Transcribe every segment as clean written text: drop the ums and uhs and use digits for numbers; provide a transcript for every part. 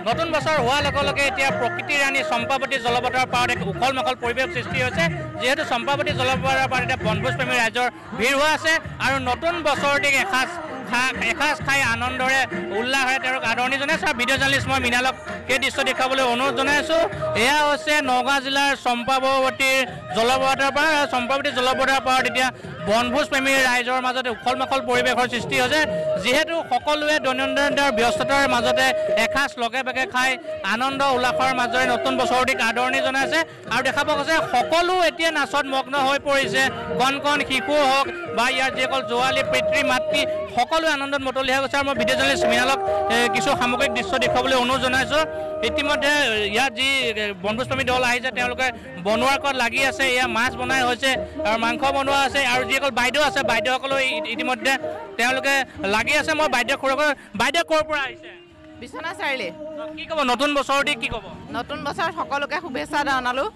নতুন বছৰ হোৱাৰ লগে লগে এতিয়া প্ৰকৃতিৰ ৰাণী চম্পাৱতী জলপথাৰৰ পাৰত এক উখল মাখল পৰিৱেশ সৃষ্টি হৈছে যিহেতু চম্পাৱতী জলপথাৰৰ পাৰত এতিয়া বনভোজপ্ৰেমী ৰাইজৰ ভিৰ হোৱা আছে আৰু নতুন বছৰটিক এসাঁজ খাই আনন্দৰে উল্লাসেৰে তেওঁলোক আদৰণি জনাইছে আৰু ভিডিঅ' জাৰ্নেলিষ্ট মই মৃণালক সেই দৃশ্য দেখুৱাবলৈ অনুৰোধ জনাইছোঁ। এয়া হৈছে নগাঁও জিলাৰ চম্পাৱতীৰ জলপথাৰৰ পাৰত চম্পাৱতী জলপথাৰৰ পাৰত এতিয়া বনভোজপ্ৰেমী ৰাইজৰ মাজতে উখল মাখল পৰিৱেশৰ সৃষ্টি হৈছে যিহেতু সকলোৱে দৈনন্দিন ব্যস্ততাৰ মাজতে এসাঁজ লগে ভাগে খাই আনন্দ উল্লাসৰ মাজৰে নতুন বছৰটিক আদৰণি জনাইছে আৰু দেখা পোৱা গৈছে সকলো এতিয়া নাচত মগ্ন হৈ পৰিছে কণ কণ শিশু হওক বা ইয়াৰ যিসকল জোৱালী পিতৃ মাতৃ সকলোৱে আনন্দত মতলীয়া হৈ গৈছে আৰু মই ভিডিঅ' জাৰ্নেলিষ্ট মৃণালক কিছু সামগ্ৰিক দৃশ্য দেখুৱাবলৈ অনুৰোধ জনাইছোঁ। ইতিমধ্যে ইয়াত যি বনভোজপ্ৰেমী দল আহিছে তেওঁলোকে বনোৱাৰ কৰাত লাগি আছে। এয়া মাছ বনাই হৈছে আৰু মাংস বনোৱা আছে আৰু যিসকল বাইদেউ আছে বাইদেউসকলেও ইতিমধ্যে তেওঁলোকে লাগি আছে। মই বাইদেউ ক'ৰ পৰা আহিছে? বিশ্বনাথ চাৰিআলি। কি ক'ব নতুন বছৰটি কি ক'ব? নতুন বছৰ সকলোকে শুভেচ্ছা জনালোঁ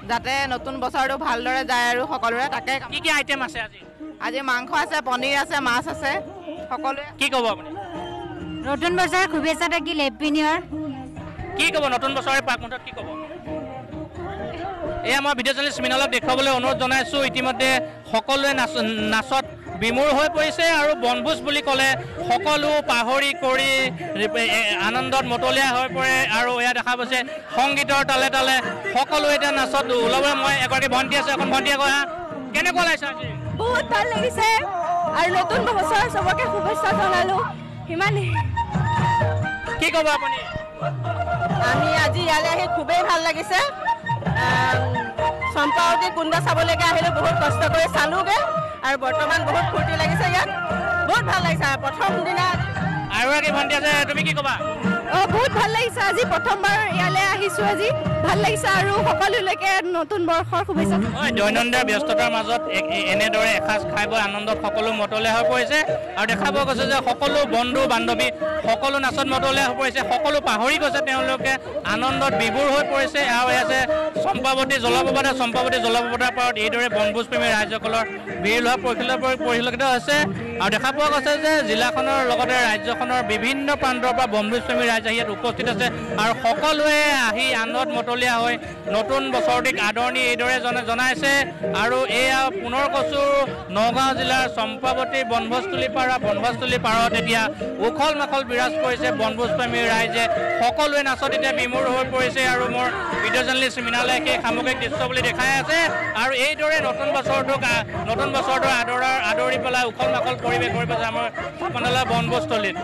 যাতে নতুন বছৰটো ভালদৰে যায় আৰু সকলোৰে তাকে। কি কি আইটেম আছে আজি? আজি মাংস আছে, পনীৰ আছে, মাছ আছে, সকলোৱে। কি ক'ব আপুনি? নতুন বছৰ শুভেচ্ছা থাকিল, হেপ্পী নিউ ইয়াৰ। কি ক'ব নতুন বছৰে পাক মুহূৰ্তত কি ক'ব? এয়া মই ভিডিঅ' জাৰ্নেলিষ্ট মৃণালক দেখুৱাবলৈ অনুৰোধ জনাইছোঁ। ইতিমধ্যে সকলোৱে নাচত বিমূৰ হৈ পৰিছে আৰু বনভোজ বুলি ক'লে সকলো পাহৰি কৰি আনন্দত মতলীয়া হৈ পৰে আৰু এয়া দেখা গৈছে সংগীতৰ তালে তালে সকলো এতিয়া নাচত ওলাবলৈ। মই এগৰাকী ভণ্টি আছে, এখন ভণ্টিয়ে কয় কেনেকুৱা লাগিছে আজি? বহুত ভাল লাগিছে আৰু নতুন বছৰ চবকে শুভেচ্ছা জনালোঁ সিমানেই। কি ক'ব আপুনি? আমি আজি ইয়ালৈ আহি খুবেই ভাল লাগিছে। চম্পাৱতী কুণ্ড চাবলৈকে আহিলোঁ, বহুত কষ্ট কৰি চালোঁগৈ আৰু বৰ্তমান বহুত ফূৰ্তি লাগিছে ইয়াত, বহুত ভাল লাগিছে। প্ৰথম দিনা আৰু এগৰাকী ভণ্টি আছে, তুমি কি ক'বা? বহুত ভাল লাগিছে, আজি প্ৰথমবাৰ ইয়ালৈ আহিছোঁ, আজি ভাল লাগিছে আৰু সকলোলৈকে নতুন বৰ্ষৰ শুভেচ্ছা। দৈনন্দিন ব্যস্ততাৰ মাজত এনেদৰে এসাঁজ খাই বৈ আনন্দত সকলো মতলীয়া হৈ পৰিছে আৰু দেখা পোৱা গৈছে যে সকলো বন্ধু বান্ধৱী সকলো নাচত মতলীয়া হৈ পৰিছে, সকলো পাহৰি গৈছে, তেওঁলোকে আনন্দত বিভোৰ হৈ পৰিছে। আৰু আছে চম্পাৱতী জলপ্ৰপাতৰ পাৰত এইদৰে বনভোজপ্ৰেমী ৰাইজসকলৰ ভিৰ হোৱা পৰিলক্ষিত হৈছে আৰু দেখা পোৱা গৈছে যে জিলাখনৰ লগতে ৰাজ্যখনৰ বিভিন্ন প্ৰান্তৰ পৰা বনভোজপ্ৰেমী ৰাইজ আহি ইয়াত উপস্থিত আছে আৰু সকলোৱে আহি আনন্দত মতলীয়া হৈ নতুন বছৰটিক আদৰণি এইদৰে জনাইছে। আৰু এয়া পুনৰ কৈছোঁ নগাঁও জিলাৰ চম্পাৱতী বনভোজস্থলী পাৰত এতিয়া উখল মাখল বিৰাজ কৰিছে বনভোজপ্ৰেমী ৰাইজে, সকলোৱে নাচত এতিয়া বিমূৰ হৈ পৰিছে আৰু মোৰ ভিডিঅ' জাৰ্নেলিষ্ট মৃণালে সেই সামগ্ৰিক দৃশ্য বুলি দেখাই আছে। আৰু এইদৰে নতুন বছৰটো আদৰি পেলাই উখল মাখল পৰিৱেশ হৈ পৰিছে আমাৰ বনভোজস্থলীত।